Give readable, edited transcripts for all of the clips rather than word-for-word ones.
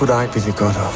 would I be the god of?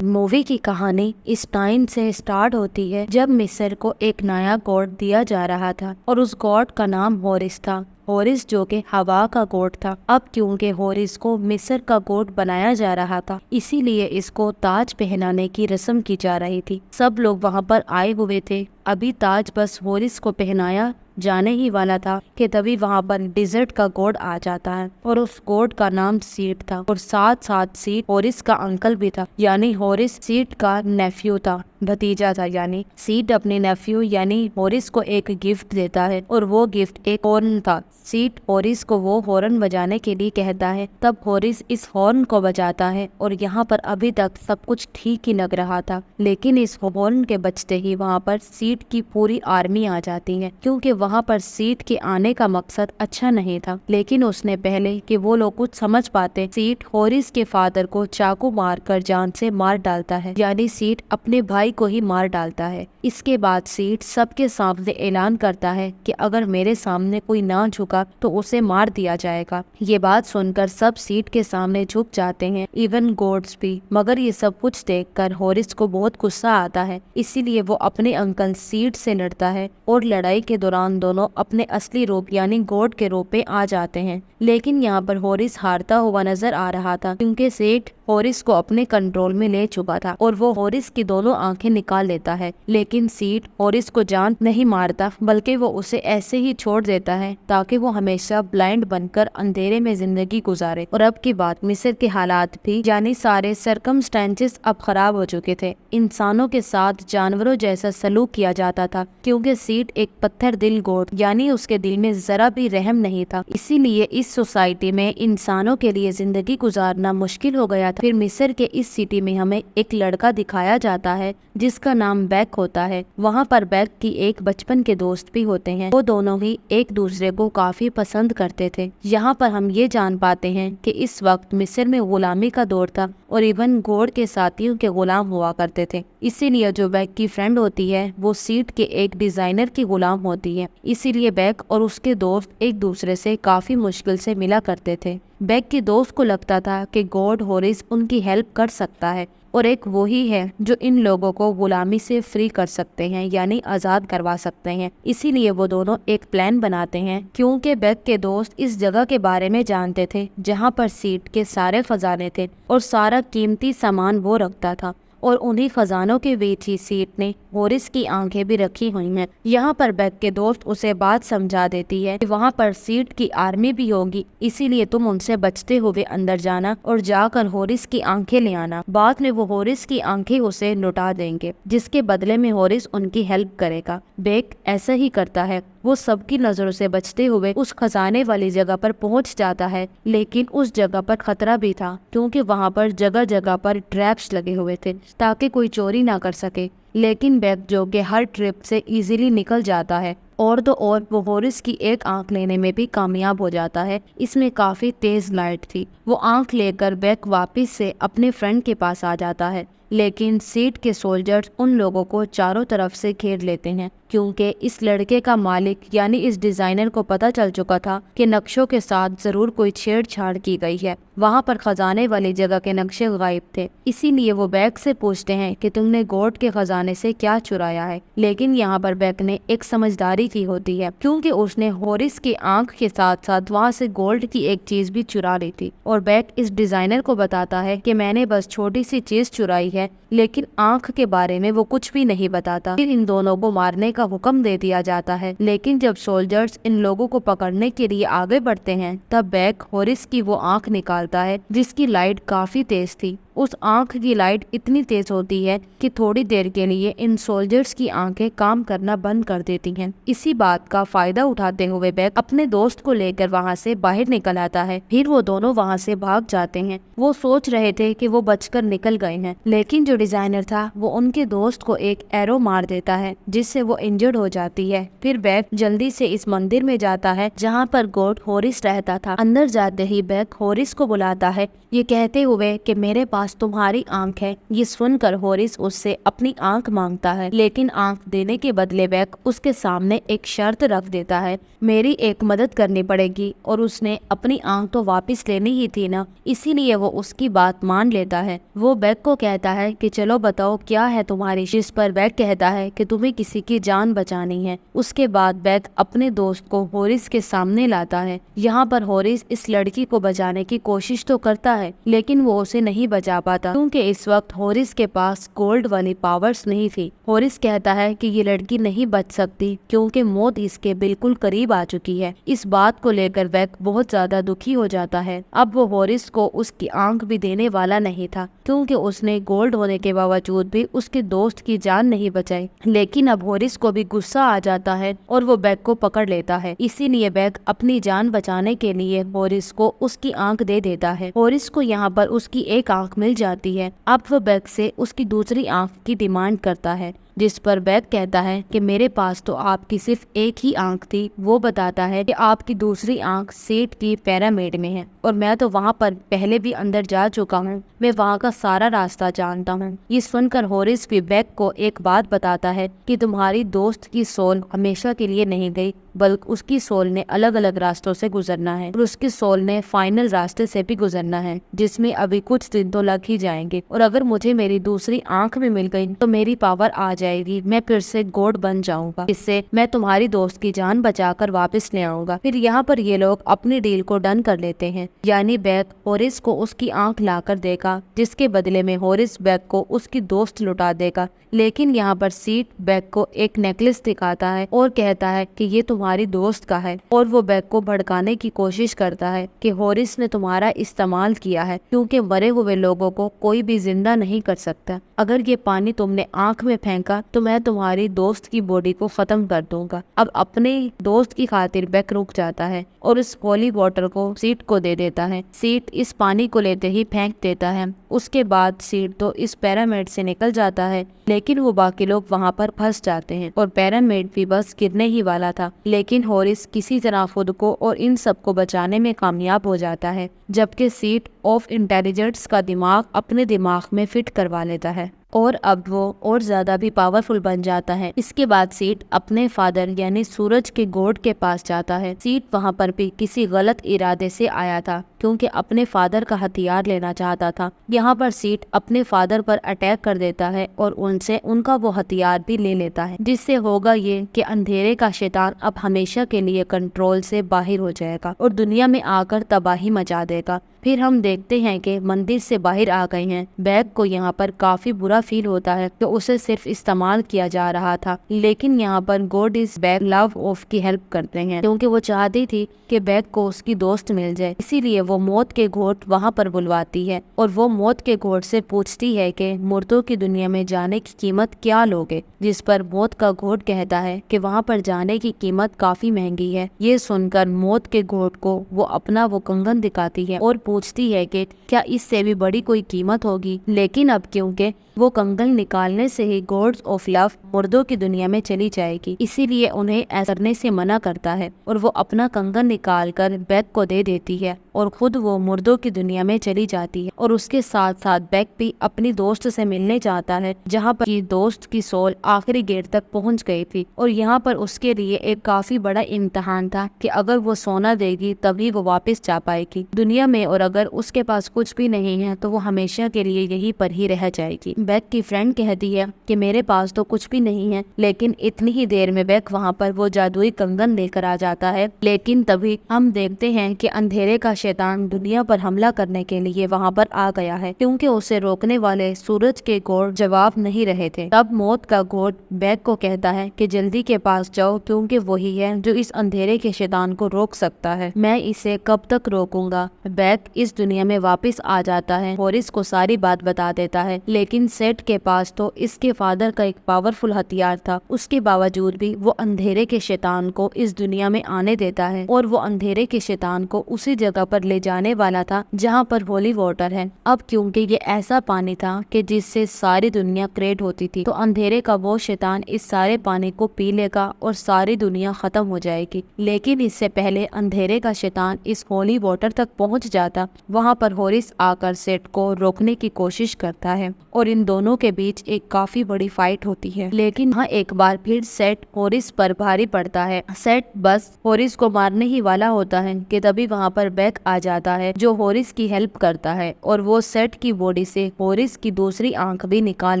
Movie की कहानी इस टाइम से स्टार्ट होती है जब मिस्र को एक नया गॉड दिया जा रहा था और उस गॉड का नाम होरिस था। होरिस जो कि हवा का गॉड था। अब क्योंकि होरिस को मिस्र का गॉड बनाया जा रहा था, इसीलिए इसको ताज पहनाने की रस्म की जा रही थी। सब लोग वहाँ पर आए हुए थे। अभी ताज बस होरिस को पहनाया जाने ही वाला था कि तभी वहाँ पर डिजर्ट का गॉड आ जाता है और उस गॉड का नाम सीट था और साथ साथ सीट होरिस का अंकल भी था, यानी होरिस सीट का नेफ्यू था, भतीजा था। यानी सीट अपने नेफ्यू यानी होरिस को एक गिफ्ट देता है और वो गिफ्ट एक हॉर्न था। सीट होरिस को वो हॉर्न बजाने के लिए कहता है, तब होरिस इस हॉर्न को बजाता है और यहाँ पर अभी तक सब कुछ ठीक ही लग रहा था, लेकिन इस हॉर्न के बजते ही वहाँ पर सीट की पूरी आर्मी आ जाती है, क्योंकि वहाँ पर सीट के आने का मकसद अच्छा नहीं था। लेकिन उसने पहले कि वो लोग कुछ समझ पाते, सीट होरिस के फादर को चाकू मारकर जान से मार डालता है, यानी सीट अपने भाई को ही मार डालता है। इसके बाद सीट सबके सामने ऐलान करता है कि अगर मेरे सामने कोई ना झुका तो उसे मार दिया जाएगा। ये बात सुनकर सब सीट के सामने झुक जाते हैं, इवन गॉड्स भी। मगर ये सब कुछ देखकर होरिस को बहुत गुस्सा आता है, इसीलिए वो अपने अंकल सीट से लड़ता है और लड़ाई के दौरान दोनों अपने असली रूप यानी गॉड के रूप में आ जाते हैं। लेकिन यहाँ पर होरिस हारता हुआ नजर आ रहा था, क्योंकि सीट होरिस को अपने कंट्रोल में ले चुका था और वो होरिस की दोनों आंखें निकाल लेता है। लेकिन सीट होरिस को जान नहीं मारता, बल्कि वो उसे ऐसे ही छोड़ देता है ताकि वो हमेशा ब्लाइंड बनकर अंधेरे में जिंदगी गुजारे। और अब की बात मिस्र के हालात भी यानी सारे सर्कमस्टेंसेस अब खराब हो चुके थे। इंसानों के साथ जानवरों जैसा सलूक किया जाता था, क्योंकि सीट एक पत्थर दिल गॉड यानी उसके दिल में जरा भी रहम नहीं था। इसीलिए इस सोसाइटी में इंसानों के लिए जिंदगी गुजारना मुश्किल हो गया था। फिर मिस्र के इस सिटी में हमें एक लड़का दिखाया जाता है जिसका नाम बैक होता है। वहाँ पर बैक की एक बचपन के दोस्त भी होते हैं। वो दोनों ही एक दूसरे को काफी पसंद करते थे। यहाँ पर हम ये जान पाते हैं कि इस वक्त मिस्र में गुलामी का दौर था और इवन गॉड के साथियों के गुलाम हुआ करते थे। इसीलिए जो बैक की फ्रेंड होती है वो सीट के एक डिजाइनर की गुलाम होती है। इसीलिए बैक और उसके दोस्त एक दूसरे से काफी मुश्किल से मिला करते थे। बैक के दोस्त को लगता था कि गॉड होरिस उनकी हेल्प कर सकता है और एक वो ही है जो इन लोगों को गुलामी से फ्री कर सकते हैं यानी आजाद करवा सकते हैं। इसीलिए वो दोनों एक प्लान बनाते हैं, क्योंकि बैक के दोस्त इस जगह के बारे में जानते थे जहाँ पर सीट के सारे खजाने थे और सारा कीमती सामान वो रखता था। और उन्हीं खजानों के बीच ही सीट ने होरिस की आंखें भी रखी हुई हैं। यहाँ पर बैक के दोस्त उसे बात समझा देती है कि वहाँ पर सीट की आर्मी भी होगी, इसीलिए तुम उनसे बचते हुए अंदर जाना और जाकर होरिस की आंखें ले आना। बाद में वो होरिस की आंखें उसे लौटा देंगे, जिसके बदले में होरिस उनकी हेल्प करेगा। बैक ऐसा ही करता है। वो सबकी नजरों से बचते हुए उस खजाने वाली जगह पर पहुंच जाता है, लेकिन उस जगह पर खतरा भी था, क्योंकि वहाँ पर जगह जगह पर ट्रैप्स लगे हुए थे ताकि कोई चोरी ना कर सके। लेकिन बैक जो कि हर ट्रिप से इजीली निकल जाता है और तो और वो होरिस की एक आंख लेने में भी कामयाब हो जाता है। इसमें काफी तेज लाइट थी। वो आंख लेकर बैक वापस से अपने फ्रेंड के पास आ जाता है, लेकिन सीट के सोल्जर्स उन लोगों को चारों तरफ से घेर लेते हैं, क्योंकि इस लड़के का मालिक यानी इस डिजाइनर को पता चल चुका था कि नक्शों के साथ जरूर कोई छेड़छाड़ की गई है। वहाँ पर खजाने वाली जगह के नक्शे गायब थे। इसीलिए वो बैक से पूछते हैं कि तुमने गॉड के खजाने से क्या चुराया है। लेकिन यहाँ पर बैक ने एक समझदारी की होती है, क्योंकि उसने होरिस की आंख के साथ साथ वहाँ से गोल्ड की एक चीज भी चुरा ली थी। और बैक इस डिजाइनर को बताता है कि मैंने बस छोटी सी चीज चुराई है, लेकिन आंख के बारे में वो कुछ भी नहीं बताता। फिर इन दोनों को मारने का हुक्म दे दिया जाता है। लेकिन जब सोल्जर्स इन लोगों को पकड़ने के लिए आगे बढ़ते हैं, तब बैक होरिस की वो आंख निकालता है जिसकी लाइट काफी तेज थी। उस आंख की लाइट इतनी तेज होती है कि थोड़ी देर के लिए इन सोल्जर्स की आंखें काम करना बंद कर देती हैं। इसी बात का फायदा उठाते हुए बैक अपने दोस्त को लेकर वहां से बाहर निकल आता है। फिर वो दोनों वहां से भाग जाते हैं। वो सोच रहे थे कि वो बचकर निकल गए हैं, लेकिन जो डिजाइनर था वो उनके दोस्त को एक एरो मार देता है, जिससे वो इंजर्ड हो जाती है। फिर बैक जल्दी से इस मंदिर में जाता है जहाँ पर गॉड होरिस रहता था। अंदर जाते ही बैक होरिस को बुलाता है, ये कहते हुए कि मेरे पास पास तुम्हारी आंख है। ये सुनकर हॉरिस उससे अपनी आंख मांगता है, लेकिन आंख देने के बदले बेक उसके सामने एक शर्त रख देता है, मेरी एक मदद करनी पड़ेगी। और उसने अपनी आंख तो वापस लेनी ही थी ना, इसीलिए वो उसकी बात मान लेता है। वो बेक को कहता है कि चलो बताओ क्या है तुम्हारी, जिस पर बेक कहता है कि तुम्हें किसी की जान बचानी है। उसके बाद बेक अपने दोस्त को हॉरिस के सामने लाता है। यहाँ पर हॉरिस इस लड़की को बचाने की कोशिश तो करता है, लेकिन वो उसे नहीं बचा पाता, क्योंकि इस वक्त हॉरिस के पास गोल्ड वाली पावर्स नहीं थी। हॉरिस कहता है कि ये लड़की नहीं बच सकती क्योंकि मौत इसके बिल्कुल करीब आ चुकी है। इस बात को लेकर बेक बहुत ज्यादा दुखी हो जाता है। अब वो हॉरिस को उसकी आंख भी देने वाला नहीं था, क्योंकि उसने गोल्ड होने के बावजूद भी उसके दोस्त की जान नहीं बचाई। लेकिन अब हॉरिस को भी गुस्सा आ जाता है और वो बेक को पकड़ लेता है। इसीलिए बेक अपनी जान बचाने के लिए हॉरिस को उसकी आंख दे देता है। हॉरिस को यहाँ पर उसकी एक आंख मिल जाती है। अब वो बेक से उसकी दूसरी आंख की डिमांड करता है, जिस पर बेक कहता है कि मेरे पास तो आपकी सिर्फ एक ही आंख थी। वो बताता है कि आपकी दूसरी आंख सेठ की पिरामिड में है और मैं तो वहाँ पर पहले भी अंदर जा चुका हूँ, मैं वहाँ का सारा रास्ता जानता हूँ। ये सुनकर हॉरिस भी बेक को एक बात बताता है कि तुम्हारी दोस्त की सोल हमेशा के लिए नहीं गई, बल्कि उसकी सोल ने अलग अलग रास्तों से गुजरना है और उसकी सोल ने फाइनल रास्ते से भी गुजरना है, जिसमें अभी कुछ दिन तो लग ही जाएंगे। और अगर मुझे मेरी दूसरी आंख भी मिल गई तो मेरी पावर आ जाएगी, मैं फिर से गॉड बन जाऊंगा, इससे मैं तुम्हारी दोस्त की जान बचाकर वापस ले आऊंगा। फिर यहाँ पर ये लोग अपनी डील को डन कर लेते हैं, यानी बेक हॉरिस को उसकी आंख लाकर देगा, जिसके बदले में हॉरिस बेक को उसकी दोस्त लुटा देगा। लेकिन यहाँ पर सीट बेक को एक नेकलेस दिखाता है और कहता है कि ये तुम्हारी दोस्त का है, और वो बेक को भड़काने की कोशिश करता है कि हॉरिस ने तुम्हारा इस्तेमाल किया है, क्योंकि मरे हुए लोगों को कोई भी जिंदा नहीं कर सकता। अगर ये पानी तुमने आंख में फेंका तो मैं तुम्हारी दोस्त की बॉडी को खत्म कर दूंगा। अब अपने दोस्त की खातिर बेक रुक जाता है और इस होली वाटर को सीट को दे देता है। सीट इस पानी को लेते ही फेंक देता है। उसके बाद सीट तो इस पिरामिड से निकल जाता है, लेकिन वो बाकी लोग वहाँ पर फंस जाते हैं और पिरामिड भी बस गिरने ही वाला था। लेकिन हॉरिस किसी तरह खुद को और इन सबको बचाने में कामयाब हो जाता है, जबकि सीट ऑफ इंटेलिजेंस का दिमाग अपने दिमाग में फिट करवा लेता है और अब वो और ज्यादा भी पावरफुल बन जाता है। इसके बाद सीट अपने फादर यानी सूरज के गॉड के पास जाता है। सीट वहाँ पर भी किसी गलत इरादे से आया था, क्योंकि अपने फादर का हथियार लेना चाहता था। यहाँ पर सीट अपने फादर पर अटैक कर देता है और उनसे उनका वो हथियार भी ले लेता है, जिससे होगा ये कि अंधेरे का शैतान अब हमेशा के लिए कंट्रोल से बाहर हो जाएगा और दुनिया में आकर तबाही मचा देगा। फिर हम देखते हैं कि मंदिर से बाहर आ गए हैं। बेक को यहाँ पर काफी बुरा फील होता है कि उसे सिर्फ इस्तेमाल किया जा रहा था, लेकिन यहाँ पर God is back love of की हेल्प करते हैं, क्योंकि वो चाहती थी कि बेक को उसकी दोस्त मिल जाए। इसीलिए वो मौत के घोट वहाँ पर बुलवाती है और वो मौत के घोट से पूछती है कि मुर्दों की दुनिया में जाने की कीमत क्या लोगे, जिस पर मौत का घोट कहता है कि वहाँ पर जाने की कीमत काफी महंगी है। ये सुनकर मौत के घोट को वो अपना वो कंगन दिखाती है और पूछती है कि क्या इससे भी बड़ी कोई कीमत होगी। लेकिन अब क्योंकि वो कंगन निकालने से ही गॉड्स ऑफ लव मुर्दों की दुनिया में चली जाएगी, इसीलिए उन्हें ऐसा करने से मना करता है और वो अपना कंगन निकाल कर बेक को दे देती है और खुद वो मुर्दों की दुनिया में चली जाती है। और उसके साथ साथ बेक भी अपनी दोस्त से मिलने जाता है, जहाँ पर की दोस्त की सोल आखिरी गेट तक पहुँच गई थी और यहाँ पर उसके लिए एक काफी बड़ा इम्तिहान था कि अगर वो सोना देगी तभी वो वापस जा पाएगी दुनिया में, और अगर उसके पास कुछ भी नहीं है तो वो हमेशा के लिए यहीं पर ही रह जाएगी। बेक की फ्रेंड कहती है कि मेरे पास तो कुछ भी नहीं है, लेकिन इतनी ही देर में बेक वहाँ पर वो जादुई कंगन लेकर आ जाता है। लेकिन तभी हम देखते हैं कि अंधेरे का शैतान दुनिया पर हमला करने के लिए वहाँ पर आ गया है, क्योंकि उसे रोकने वाले सूरज के गॉड जवाब नहीं रहे थे। तब मौत का गॉड बेक को कहता है कि जल्दी के पास जाओ, क्योंकि वही है जो इस अंधेरे के शैतान को रोक सकता है। मैं इसे कब तक रोकूंगा। बेक इस दुनिया में वापस आ जाता है, हॉरिस को सारी बात बता देता है, लेकिन सेट के पास तो इसके फादर का एक पावरफुल हथियार था, उसके बावजूद भी वो अंधेरे के शैतान को इस दुनिया में आने देता है और वो अंधेरे के शैतान को उसी जगह पर ले जाने वाला था जहाँ पर होली वाटर है। अब क्योंकि ये ऐसा पानी था कि जिससे सारी दुनिया क्रिएट होती थी, तो अंधेरे का वो शैतान इस सारे पानी को पी लेगा और सारी दुनिया खत्म हो जाएगी। लेकिन इससे पहले अंधेरे का शैतान इस होली वाटर तक पहुंच जाता, वहां पर हॉरिस आकर सेट को रोकने की कोशिश करता है और इन दोनों के बीच एक काफी बड़ी फाइट होती है। लेकिन हाँ, एक बार फिर सेट हॉरिस पर भारी पड़ता है। सेट बस हॉरिस को मारने ही वाला होता है कि तभी वहाँ पर बेक आ जाता है जो हॉरिस की हेल्प करता है और वो सेट की बॉडी से हॉरिस की दूसरी आंख भी निकाल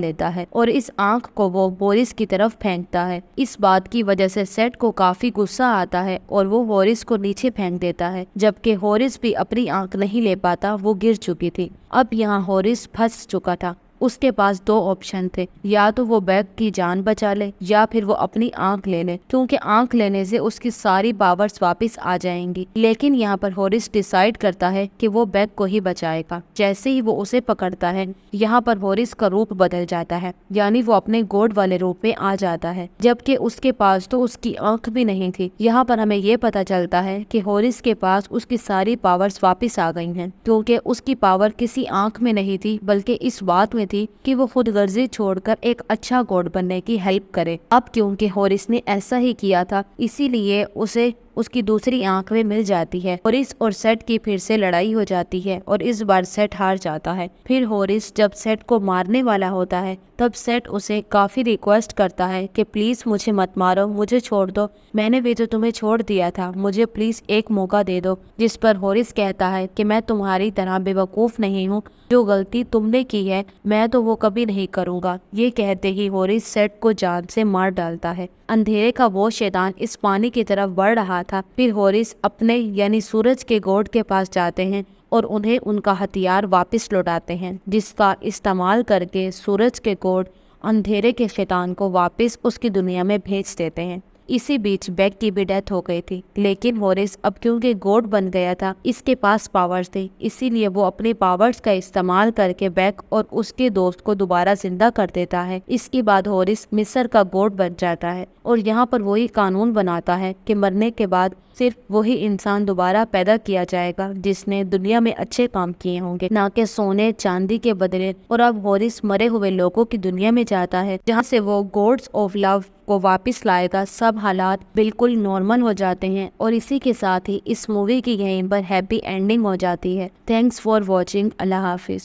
लेता है और इस आंख को वो हॉरिस की तरफ फेंकता है। इस बात की वजह से सेट को काफी गुस्सा आता है और वो हॉरिस को नीचे फेंक देता है, जबकि हॉरिस भी अपनी आंख नहीं ले पाता, वो गिर चुकी थी। अब यहाँ हॉरिस फंस चुका था। उसके पास दो ऑप्शन थे, या तो वो बेक की जान बचा ले या फिर वो अपनी आंख ले ले, क्योंकि आंख लेने से उसकी सारी पावर्स वापस आ जाएंगी। लेकिन यहाँ पर हॉरिस डिसाइड करता है कि वो बेक को ही बचाएगा। जैसे ही वो उसे पकड़ता है, यहाँ पर हॉरिस का रूप बदल जाता है, यानी वो अपने गॉड वाले रूप में आ जाता है, जबकि उसके पास तो उसकी आंख भी नहीं थी। यहाँ पर हमें ये पता चलता है कि हॉरिस के पास उसकी सारी पावर्स वापस आ गई हैं, क्योंकि उसकी पावर किसी आंख में नहीं थी, बल्कि इस बात में थी कि वो खुद गर्जी छोड़कर एक अच्छा गॉड बनने की हेल्प करे। अब क्योंकि हॉरिस ने ऐसा ही किया था, इसीलिए उसे उसकी दूसरी आंख में मिल जाती है। हॉरिस और सेट की फिर से लड़ाई हो जाती है और इस बार सेट हार जाता है। फिर हॉरिस जब सेट को मारने वाला होता है, तब सेट उसे काफी रिक्वेस्ट करता है कि प्लीज मुझे मत मारो, मुझे छोड़ दो, मैंने भी तो तुम्हें छोड़ दिया था, मुझे प्लीज एक मौका दे दो। जिस पर हॉरिस कहता है कि मैं तुम्हारी तरह बेवकूफ नहीं हूँ, जो गलती तुमने की है मैं तो वो कभी नहीं करूँगा। ये कहते ही हॉरिस सेट को जान से मार डालता है। अंधेरे का वो शैतान इस पानी की तरफ बढ़ रहा था। फिर हॉरिस अपने यानी सूरज के गॉड के पास जाते हैं और उन्हें उनका हथियार वापस लौटाते हैं, जिसका इस्तेमाल करके सूरज के गॉड अंधेरे के शैतान को वापस उसकी दुनिया में भेज देते हैं। इसी बीच बेक की भी डेथ हो गई थी, लेकिन हॉरिस अब क्योंकि गॉड बन गया था, इसके पास पावर्स थे, इसीलिए वो अपने पावर्स का इस्तेमाल करके बेक और उसके दोस्त को दोबारा जिंदा कर देता है। इसके बाद हॉरिस मिस्र का गॉड बन जाता है और यहाँ पर वही कानून बनाता है कि मरने के बाद सिर्फ वही इंसान दोबारा पैदा किया जाएगा जिसने दुनिया में अच्छे काम किए होंगे, ना कि सोने चांदी के बदले। और अब हॉरिस मरे हुए लोगों की दुनिया में जाता है, जहाँ से वो गॉड्स ऑफ लव को वापस लाएगा। सब हालात बिल्कुल नॉर्मल हो जाते हैं और इसी के साथ ही इस मूवी की यहीं पर हैप्पी एंडिंग हो जाती है। Thanks for watching. Allah Hafiz.